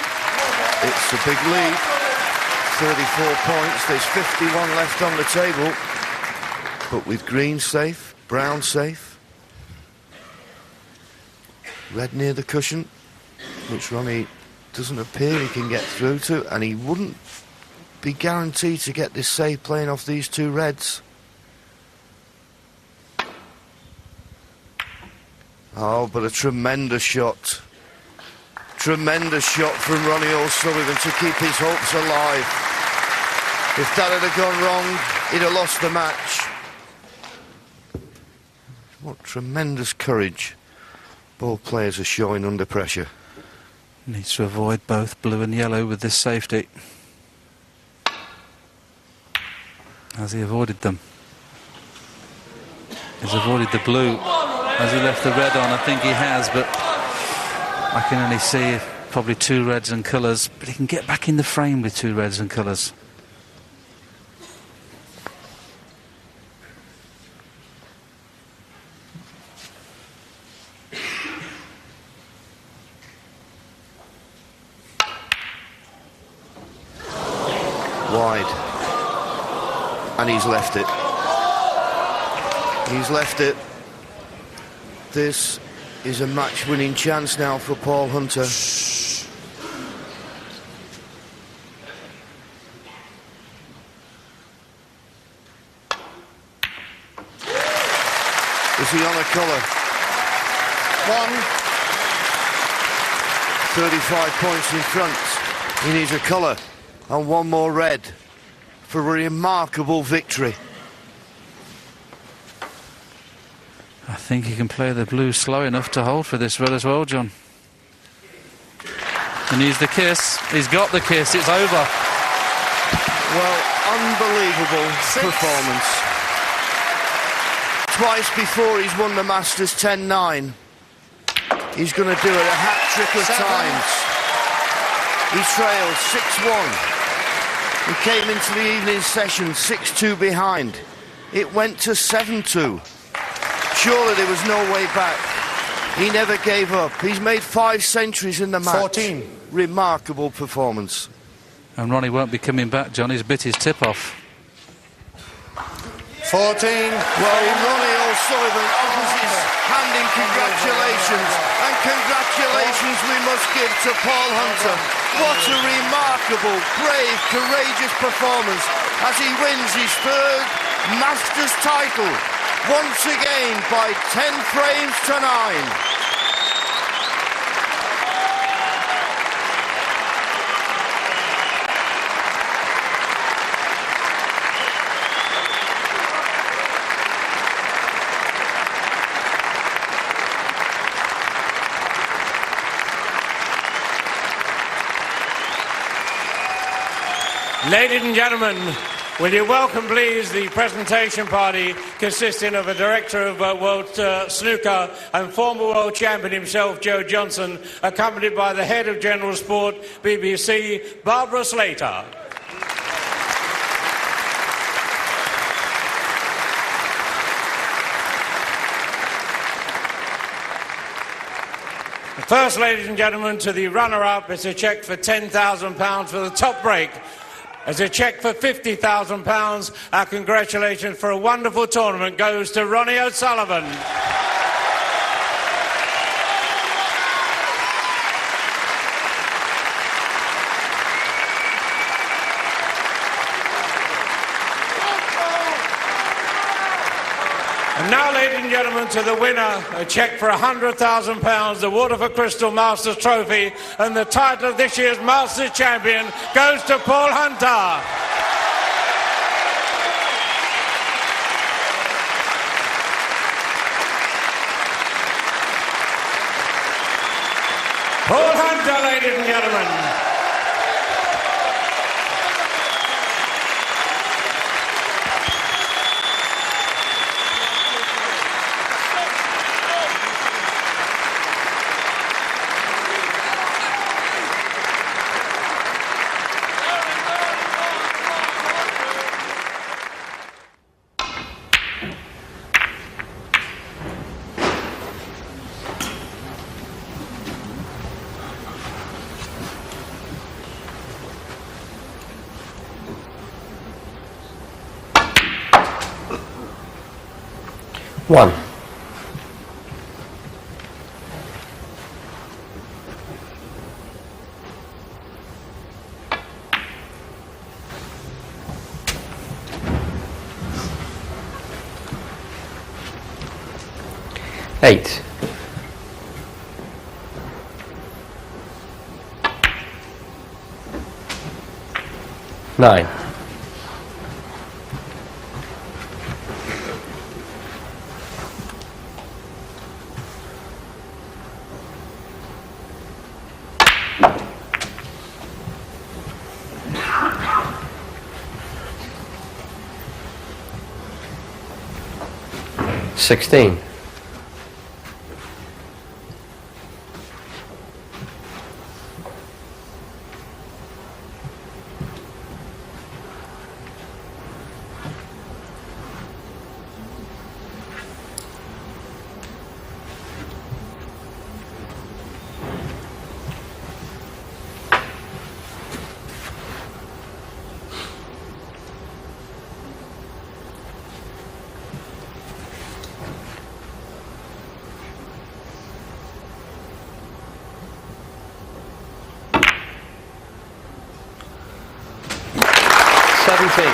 It's a big lead. 34 points. There's 51 left on the table. But with green safe, brown safe, red near the cushion, which Ronnie doesn't appear he can get through to, and he wouldn't be guaranteed to get this save playing off these 2 reds. Oh, but a tremendous shot. Tremendous shot from Ronnie O'Sullivan to keep his hopes alive. If that had gone wrong, he'd have lost the match. What tremendous courage both players are showing under pressure. Needs to avoid both blue and yellow with this safety. Has he avoided them? He's avoided the blue. Has he left the red on? I think he has, but I can only see probably 2 reds and colours, but he can get back in the frame with 2 reds and colours. Wide. And he's left it. He's left it. This is a match-winning chance now for Paul Hunter. Is he on a colour? 35 points in front. He needs a colour and 1 more red for a remarkable victory. I think he can play the blue slow enough to hold for this red as well, John. He needs the kiss. He's got the kiss. It's over. Well, unbelievable performance. Twice before he's won the Masters 10-9. He's going to do it a hat-trick of times. He trailed 6-1. He came into the evening session 6-2 behind. It went to 7-2. Surely there was no way back. He never gave up. He's made 5 centuries in the match. 14. Remarkable performance. And Ronnie won't be coming back, John. He's bit his tip off. 14. Well, Ronnie O'Sullivan offers his hand in congratulations. And congratulations we must give to Paul Hunter. What a remarkable, brave, courageous performance as he wins his 3rd Masters title. Once again by 10 frames to 9. Ladies and gentlemen, will you welcome, please, the presentation party consisting of a director of World Snooker and former world champion himself, Joe Johnson, accompanied by the head of General Sport, BBC, Barbara Slater. First, ladies and gentlemen, to the runner-up, it's a cheque for £10,000 for the top break. As a cheque for £50,000, our congratulations for a wonderful tournament goes to Ronnie O'Sullivan. And now, ladies and gentlemen, to the winner, a cheque for £100,000, the Waterford Crystal Masters Trophy, and the title of this year's Masters Champion goes to Paul Hunter. Paul Hunter, ladies and gentlemen. One. Eight. Nine. 16. 17.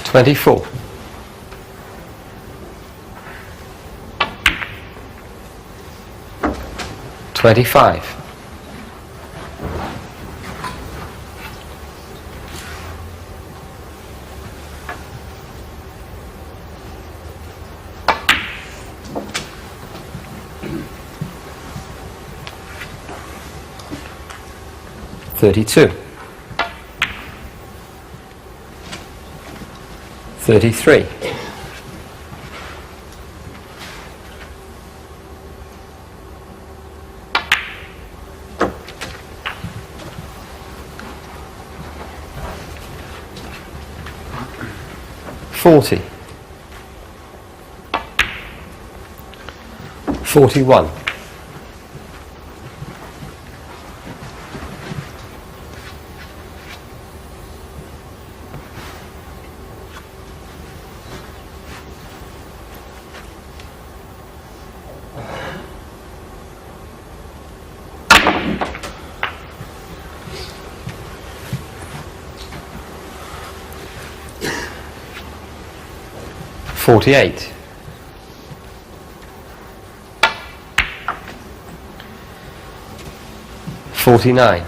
24. 25. 32. 33. 40. 41. 48. 49.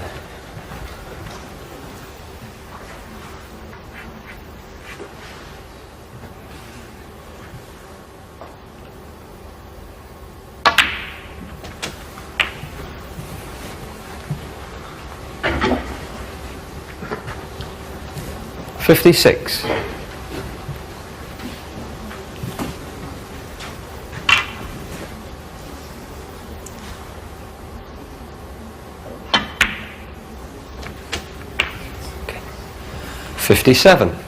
56. Okay. 57.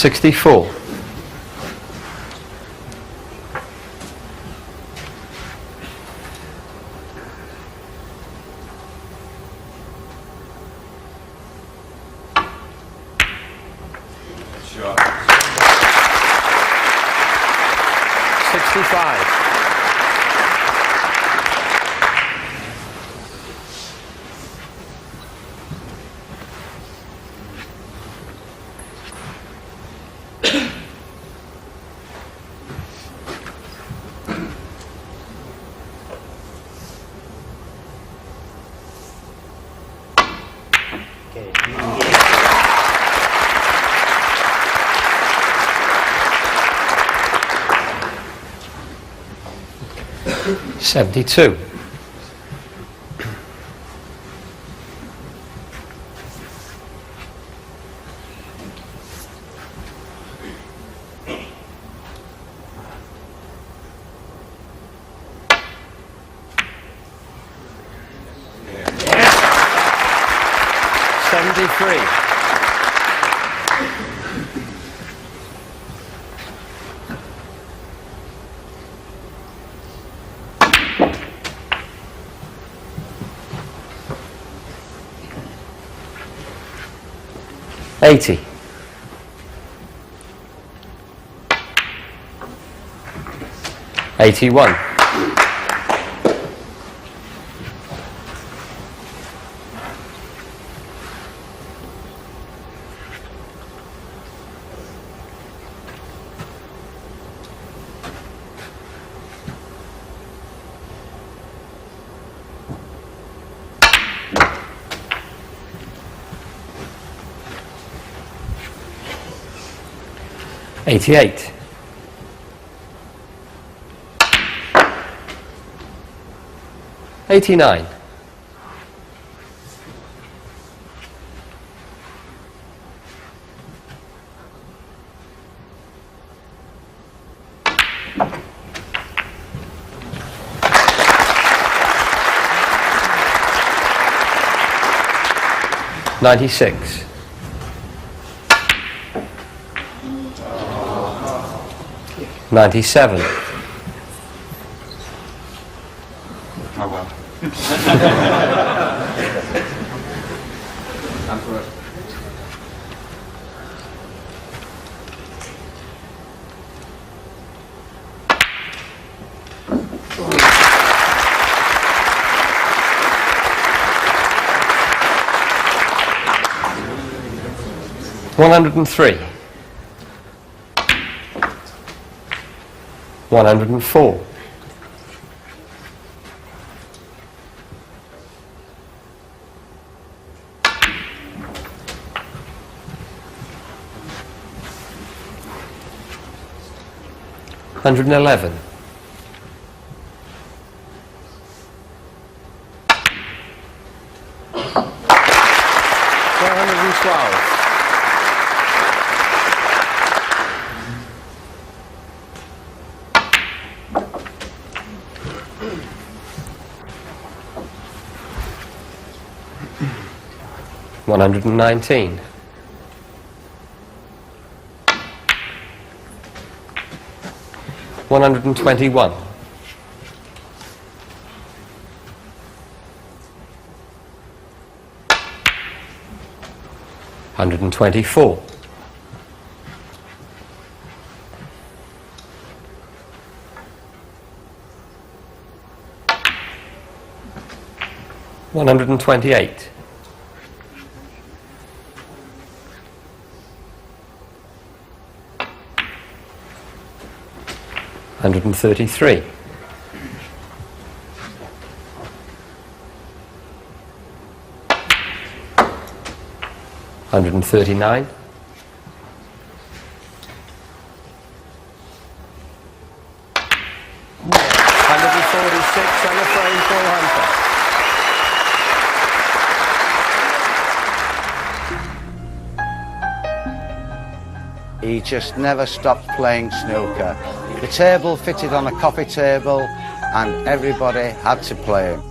64. 65. 72. 73. 80. 81. 88. 89. 96. 97. Oh well. 103. 104. 111. 112. 119. 121. 124. 128. 133. 134. 139. 146 on the frame, Paul Hunter. He just never stopped playing snooker. The table fitted on a coffee table and everybody had to play him.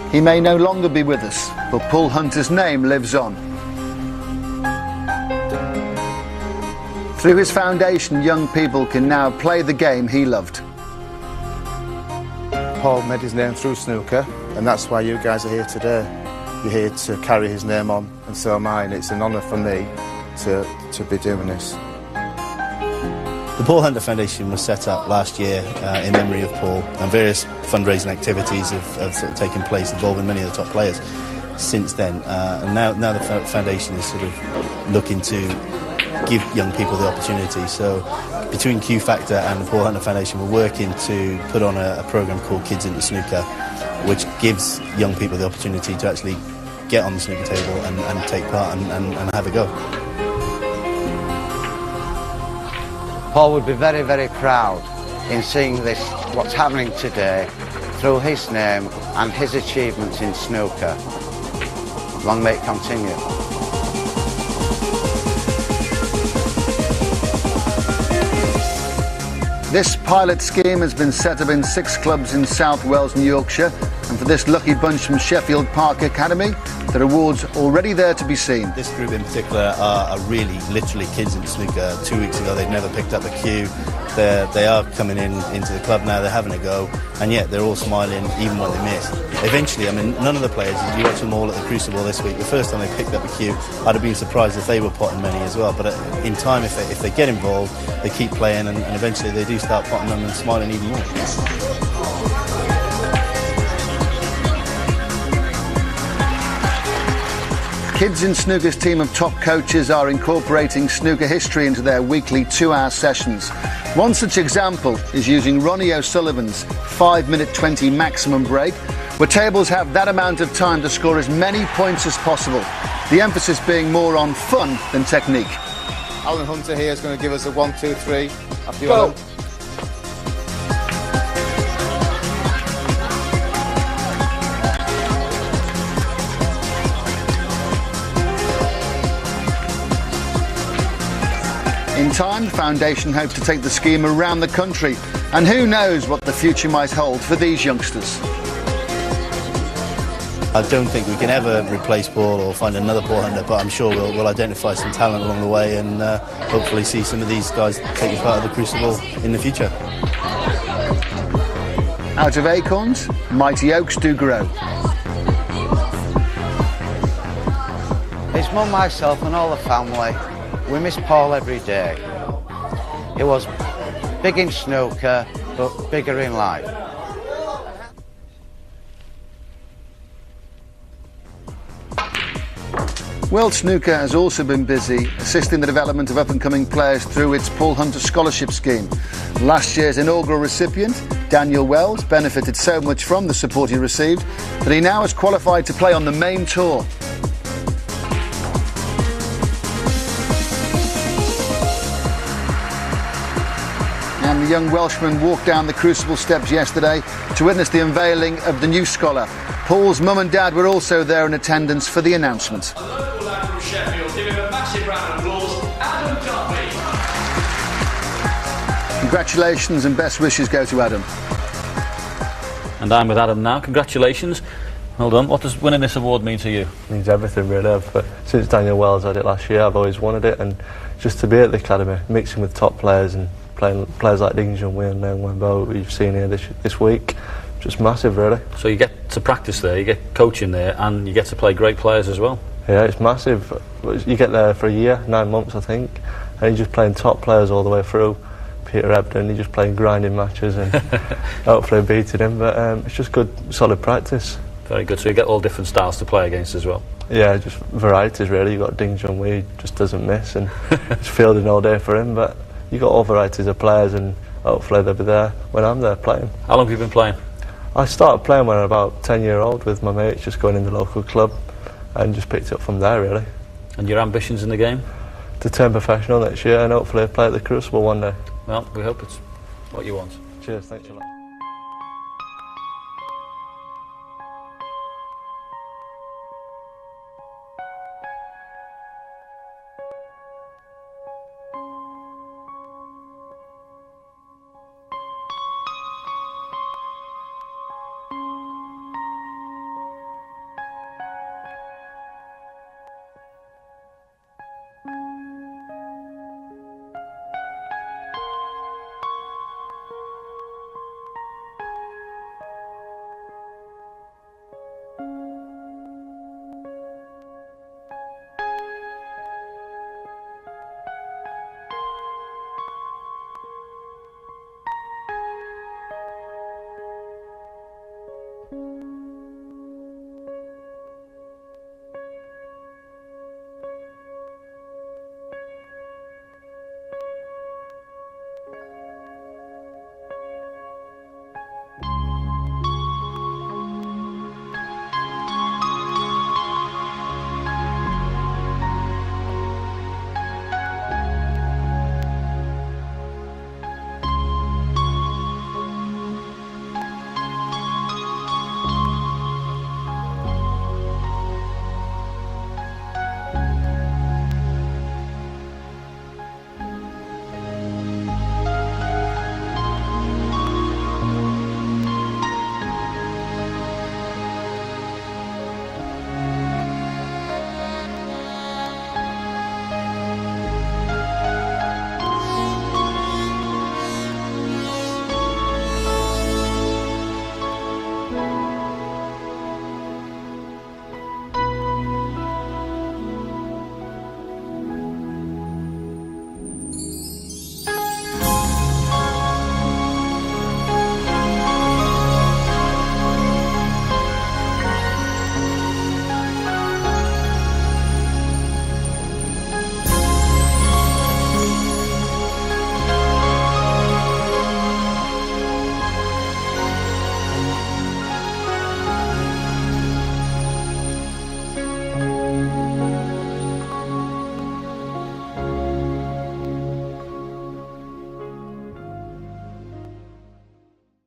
He may no longer be with us, but Paul Hunter's name lives on. Through his foundation, young people can now play the game he loved. Paul made his name through snooker, and that's why you guys are here today. You're here to carry his name on, and so am I, and it's an honour for me to be doing this. The Paul Hunter Foundation was set up last year in memory of Paul, and various fundraising activities have sort of taken place involving many of the top players since then. And now the foundation is sort of looking to give young people the opportunity. So between Q Factor and the Paul Hunter Foundation, we're working to put on a programme called Kids into Snooker, which gives young people the opportunity to actually get on the snooker table and take part and have a go. Paul would be very, very proud in seeing this, what's happening today, through his name and his achievements in snooker. Long may it continue. This pilot scheme has been set up in 6 clubs in South Wales and Yorkshire, and for this lucky bunch from Sheffield Park Academy, the rewards already there to be seen. This group in particular are really, literally kids in snooker. 2 weeks ago they'd never picked up a cue. They are coming into the club now, they're having a go, and yet they're all smiling even when they miss. Eventually, I mean, none of the players, you watch them all at the Crucible this week, the first time they picked up a cue, I'd have been surprised if they were potting many as well, but in time, if they get involved, they keep playing, and eventually they do start potting them and smiling even more. Kids in Snooker's team of top coaches are incorporating snooker history into their weekly 2-hour sessions. One such example is using Ronnie O'Sullivan's 5-minute 20 maximum break, where tables have that amount of time to score as many points as possible, the emphasis being more on fun than technique. Alan Hunter here is going to give us a 1, 2, 3. After you, Go. Alan. In time, the foundation hopes to take the scheme around the country, and who knows what the future might hold for these youngsters. I don't think we can ever replace Paul or find another Paul Hunter, but I'm sure we'll identify some talent along the way and hopefully see some of these guys taking part of the Crucible in the future. Out of acorns, mighty oaks do grow. His mum, myself and all the family, we miss Paul every day. He was big in snooker, but bigger in life. World Snooker has also been busy assisting the development of up-and-coming players through its Paul Hunter Scholarship Scheme. Last year's inaugural recipient, Daniel Wells, benefited so much from the support he received that he now is qualified to play on the main tour. And the young Welshman walked down the Crucible steps yesterday to witness the unveiling of the new scholar. Paul's mum and dad were also there in attendance for the announcement. A local lad from Sheffield, give him a massive round of applause, Adam Duffy. Congratulations and best wishes go to Adam. And I'm with Adam now. Congratulations. Well done. What does winning this award mean to you? It means everything, really. Since Daniel Wells had it last year, I've always wanted it, and just to be at the academy, mixing with top players and playing players like Ding Junhui and Leung Wenbo, we've seen here this week, just massive, really. So you get to practice there, you get coaching there, and you get to play great players as well. Yeah, it's massive. You get there for a year, 9 months, I think, and you're just playing top players all the way through. Peter Ebden, you're just playing grinding matches and hopefully beating him, but it's just good, solid practice. Very good. So you get all different styles to play against as well. Yeah, just varieties, really. You've got Ding Junhui, just doesn't miss, and it's fielding all day for him, but you've got all varieties of players, and hopefully they'll be there when I'm there playing. How long have you been playing? I started playing when I was about 10-year-old with my mates, just going in the local club. and just picked it up from there, really. And your ambitions in the game? To turn professional next year and hopefully play at the Crucible one day. Well, we hope it's what you want. Cheers, thanks a lot.